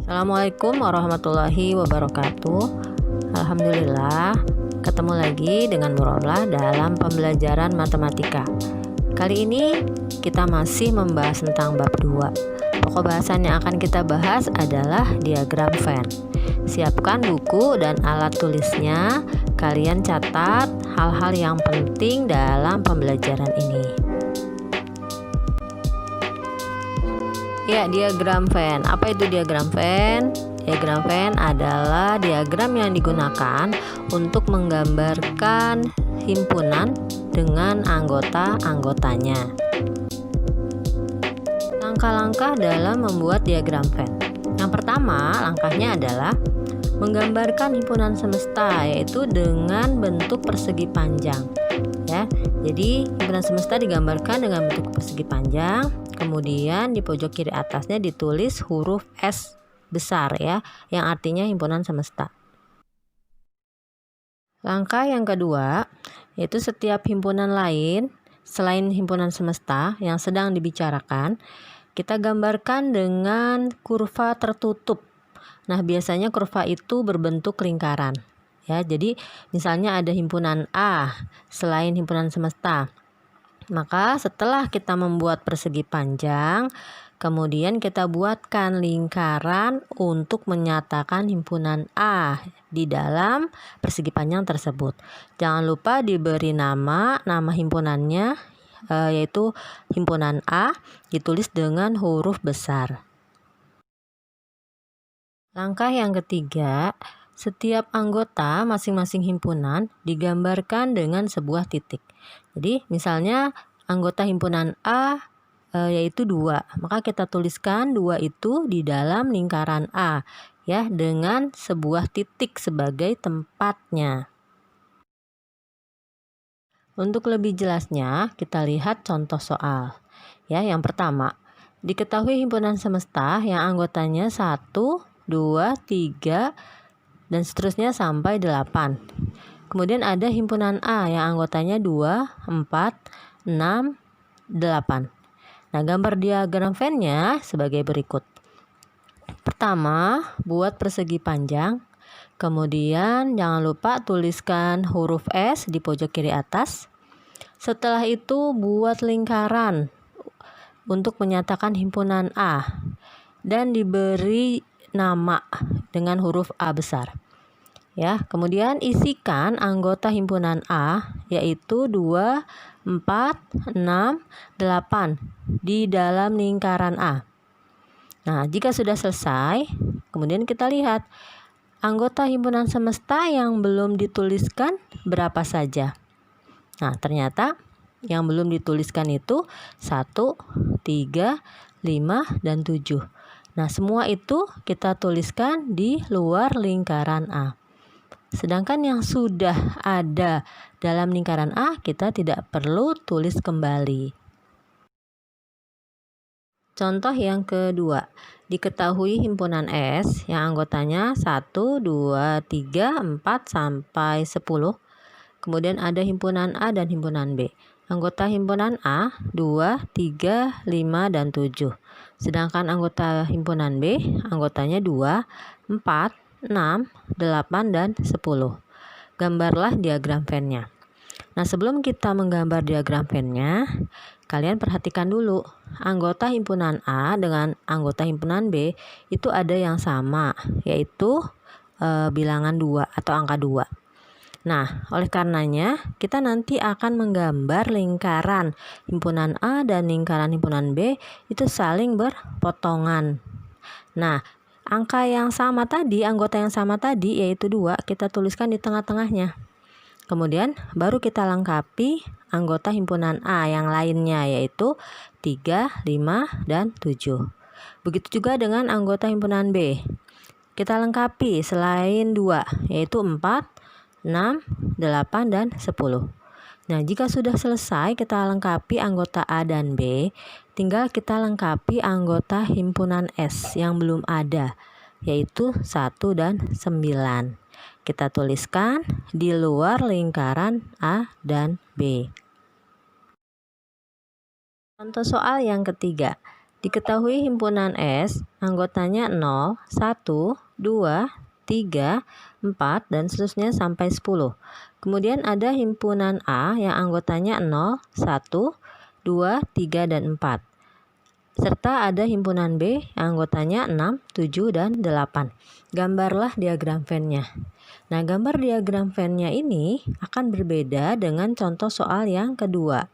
Assalamualaikum warahmatullahi wabarakatuh. Alhamdulillah, ketemu lagi dengan Muromlah dalam pembelajaran matematika. Kali ini kita masih membahas tentang bab 2. Pokok bahasan yang akan kita bahas adalah diagram Venn. Siapkan buku dan alat tulisnya. Kalian catat hal-hal yang penting dalam pembelajaran ini. Ya, diagram Venn. Apa itu diagram Venn? Diagram Venn adalah diagram yang digunakan untuk menggambarkan himpunan dengan anggota-anggotanya. Langkah-langkah dalam membuat diagram Venn. Yang pertama, langkahnya adalah menggambarkan himpunan semesta, yaitu dengan bentuk persegi panjang. Ya, jadi himpunan semesta digambarkan dengan bentuk persegi panjang. Kemudian di pojok kiri atasnya ditulis huruf S besar ya, yang artinya himpunan semesta. Langkah yang kedua, yaitu setiap himpunan lain selain himpunan semesta yang sedang dibicarakan, kita gambarkan dengan kurva tertutup. Nah, biasanya kurva itu berbentuk lingkaran. Ya, jadi misalnya ada himpunan A selain himpunan semesta. Maka setelah kita membuat persegi panjang, kemudian kita buatkan lingkaran untuk menyatakan himpunan A di dalam persegi panjang tersebut. Jangan lupa diberi nama himpunannya, yaitu himpunan A, ditulis dengan huruf besar. Langkah yang ketiga, setiap anggota masing-masing himpunan digambarkan dengan sebuah titik. Jadi misalnya anggota himpunan A yaitu 2, maka kita tuliskan 2 itu di dalam lingkaran A ya, dengan sebuah titik sebagai tempatnya. Untuk lebih jelasnya kita lihat contoh soal. Ya, yang pertama, diketahui himpunan semesta yang anggotanya 1, 2, 3 dan seterusnya sampai 8. Kemudian ada himpunan A yang anggotanya 2, 4, 6, 8. Nah, gambar diagram Venn-nya sebagai berikut. Pertama, buat persegi panjang. Kemudian jangan lupa tuliskan huruf S di pojok kiri atas. Setelah itu buat lingkaran untuk menyatakan himpunan A dan diberi nama dengan huruf A besar. Ya, kemudian isikan anggota himpunan A yaitu 2, 4, 6, 8 di dalam lingkaran A. Nah, jika sudah selesai, kemudian kita lihat anggota himpunan semesta yang belum dituliskan berapa saja. Nah, ternyata yang belum dituliskan itu 1, 3, 5, dan 7. Nah, semua itu kita tuliskan di luar lingkaran A. Sedangkan yang sudah ada dalam lingkaran A kita tidak perlu tulis kembali. Contoh yang kedua, diketahui himpunan S yang anggotanya 1, 2, 3, 4 sampai 10. Kemudian ada himpunan A dan himpunan B. Anggota himpunan A 2, 3, 5, dan 7. Sedangkan anggota himpunan B anggotanya 2, 4, 6, 8, dan 10. Gambarlah diagram Venn-nya. Nah, sebelum kita menggambar diagram Venn-nya, kalian perhatikan dulu. Anggota himpunan A dengan anggota himpunan B itu ada yang sama, yaitu bilangan 2 atau angka 2. Nah, oleh karenanya kita nanti akan menggambar lingkaran himpunan A dan lingkaran himpunan B itu saling berpotongan. Nah, angka yang sama tadi, anggota yang sama tadi yaitu 2, kita tuliskan di tengah-tengahnya. Kemudian baru kita lengkapi anggota himpunan A yang lainnya yaitu 3, 5, dan 7. Begitu juga dengan anggota himpunan B. Kita lengkapi selain 2 yaitu 4, 6, 8, dan 10. Nah, jika sudah selesai kita lengkapi anggota A dan B, tinggal kita lengkapi anggota himpunan S yang belum ada, yaitu 1 dan 9. Kita tuliskan di luar lingkaran A dan B. Contoh soal yang ketiga. Diketahui himpunan S anggotanya 0, 1, 2, 3, 4, dan seterusnya sampai 10. Kemudian ada himpunan A yang anggotanya 0, 1, 2, 3, dan 4. Serta ada himpunan B yang anggotanya 6, 7, dan 8. Gambarlah diagram Venn-nya. Nah, gambar diagram Venn-nya ini akan berbeda dengan contoh soal yang kedua.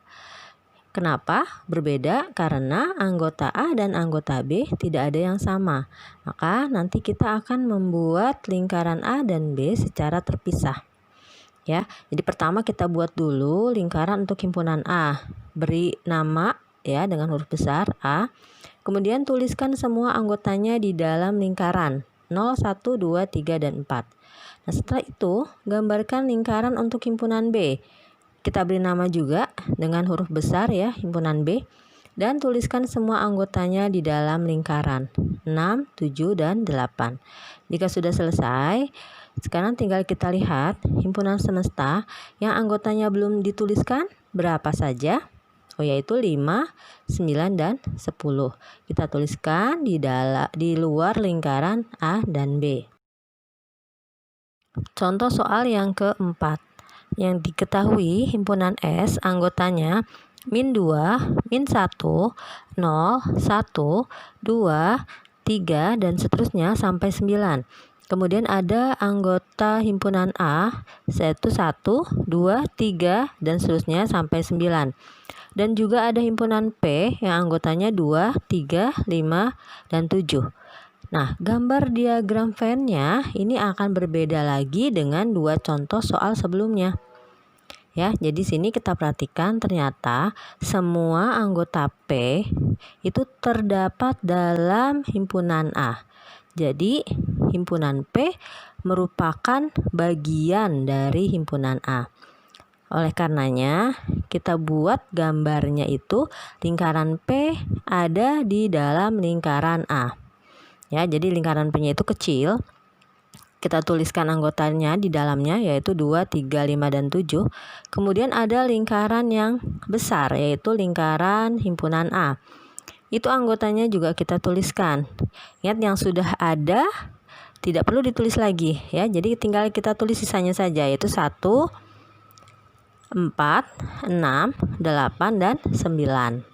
Kenapa berbeda? Karena anggota A dan anggota B tidak ada yang sama. Maka nanti kita akan membuat lingkaran A dan B secara terpisah. Ya, jadi pertama kita buat dulu lingkaran untuk himpunan A. Beri nama ya dengan huruf besar A. Kemudian tuliskan semua anggotanya di dalam lingkaran 0, 1, 2, 3, dan 4. Nah, setelah itu gambarkan lingkaran untuk himpunan B. Kita beri nama juga dengan huruf besar ya, himpunan B. Dan tuliskan semua anggotanya di dalam lingkaran 6, 7, dan 8. Jika sudah selesai, sekarang tinggal kita lihat himpunan semesta yang anggotanya belum dituliskan berapa saja. Yaitu 5, 9, dan 10. Kita tuliskan di luar lingkaran A dan B. Contoh soal yang keempat. Yang diketahui himpunan S anggotanya min 2, min 1, 0, 1, 2, 3, dan seterusnya sampai 9. Kemudian ada anggota himpunan A yaitu 1, 2, 3, dan seterusnya sampai 9. Dan juga ada himpunan P yang anggotanya 2, 3, 5, dan 7. Nah, gambar diagram Venn-nya ini akan berbeda lagi dengan dua contoh soal sebelumnya. Ya, jadi sini kita perhatikan ternyata semua anggota P itu terdapat dalam himpunan A. Jadi, himpunan P merupakan bagian dari himpunan A. Oleh karenanya, kita buat gambarnya itu lingkaran P ada di dalam lingkaran A. Ya, jadi lingkaran P-nya itu kecil. Kita tuliskan anggotanya di dalamnya yaitu 2, 3, 5, dan 7. Kemudian ada lingkaran yang besar yaitu lingkaran himpunan A. Itu anggotanya juga kita tuliskan. Ingat yang sudah ada tidak perlu ditulis lagi ya. Jadi tinggal kita tulis sisanya saja yaitu 1, 4, 6, 8, dan 9.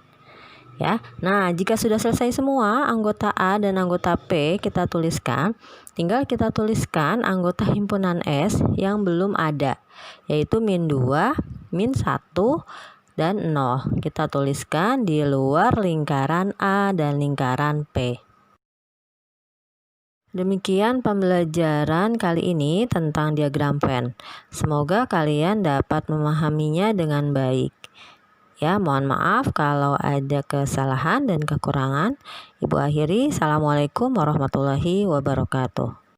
Ya. Nah, jika sudah selesai semua anggota A dan anggota P kita tuliskan, tinggal kita tuliskan anggota himpunan S yang belum ada, yaitu min 2, min 1, dan 0. Kita tuliskan di luar lingkaran A dan lingkaran P. Demikian pembelajaran kali ini tentang diagram Venn. Semoga kalian dapat memahaminya dengan baik. Ya, mohon maaf kalau ada kesalahan dan kekurangan. Ibu akhiri, Assalamualaikum warahmatullahi wabarakatuh.